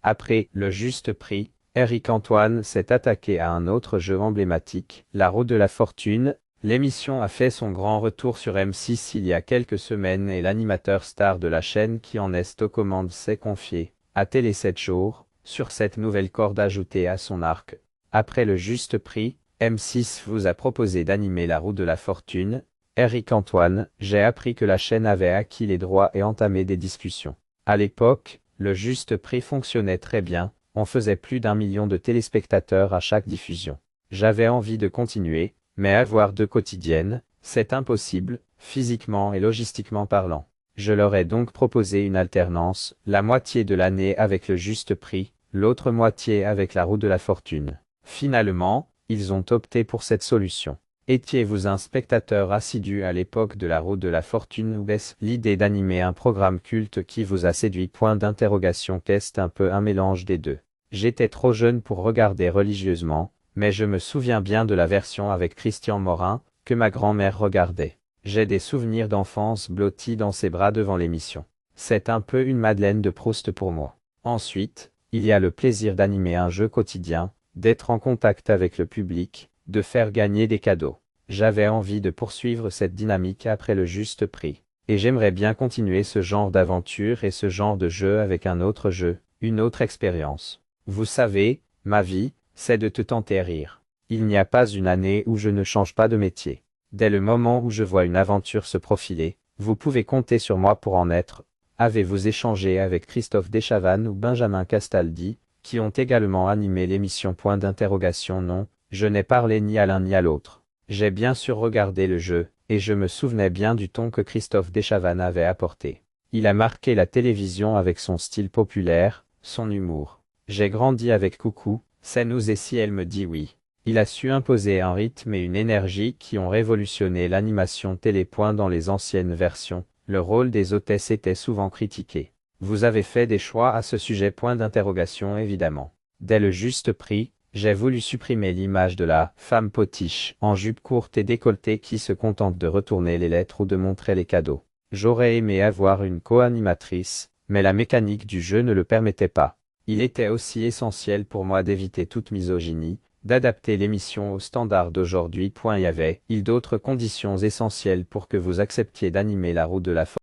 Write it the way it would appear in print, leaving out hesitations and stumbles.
Après Le Juste Prix, Éric Antoine s'est attaqué à un autre jeu emblématique, La Roue de la Fortune. L'émission a fait son grand retour sur M6 il y a quelques semaines et l'animateur star de la chaîne qui en est aux commandes s'est confié, à Télé 7 jours, sur cette nouvelle corde ajoutée à son arc. Après Le Juste Prix, M6 vous a proposé d'animer La Roue de la Fortune. Éric Antoine, j'ai appris que la chaîne avait acquis les droits et entamé des discussions. À l'époque, Le Juste Prix fonctionnait très bien, on faisait plus d'1 million de téléspectateurs à chaque diffusion. J'avais envie de continuer, mais avoir deux quotidiennes, c'est impossible, physiquement et logistiquement parlant. Je leur ai donc proposé une alternance, la moitié de l'année avec Le Juste Prix, l'autre moitié avec La Roue de la Fortune. Finalement, ils ont opté pour cette solution. Étiez-vous un spectateur assidu à l'époque de La Roue de la Fortune ou est-ce l'idée d'animer un programme culte qui vous a séduit? Qu'est-ce un peu un mélange des deux. J'étais trop jeune pour regarder religieusement, mais je me souviens bien de la version avec Christian Morin, que ma grand-mère regardait. J'ai des souvenirs d'enfance blottis dans ses bras devant l'émission. C'est un peu une Madeleine de Proust pour moi. Ensuite, il y a le plaisir d'animer un jeu quotidien, d'être en contact avec le public, de faire gagner des cadeaux. J'avais envie de poursuivre cette dynamique après Le Juste Prix. Et j'aimerais bien continuer ce genre d'aventure et ce genre de jeu avec un autre jeu, une autre expérience. Vous savez, ma vie, c'est de te tenter rire. Il n'y a pas une année où je ne change pas de métier. Dès le moment où je vois une aventure se profiler, vous pouvez compter sur moi pour en être. Avez-vous échangé avec Christophe Dechavanne ou Benjamin Castaldi, qui ont également animé l'émission? Non, je n'ai parlé ni à l'un ni à l'autre. J'ai bien sûr regardé le jeu, et je me souvenais bien du ton que Christophe Dechavanne avait apporté. Il a marqué la télévision avec son style populaire, son humour. J'ai grandi avec Coucou, c'est nous et si elle me dit oui. Il a su imposer un rythme et une énergie qui ont révolutionné l'animation télé. Dans les anciennes versions, le rôle des hôtesses était souvent critiqué. Vous avez fait des choix à ce sujet? Évidemment. Dès Le Juste Prix, j'ai voulu supprimer l'image de la femme potiche en jupe courte et décolletée qui se contente de retourner les lettres ou de montrer les cadeaux. J'aurais aimé avoir une co-animatrice, mais la mécanique du jeu ne le permettait pas. Il était aussi essentiel pour moi d'éviter toute misogynie, d'adapter l'émission aux standards d'aujourd'hui. Y avait-il d'autres conditions essentielles pour que vous acceptiez d'animer La Roue de la Fortune?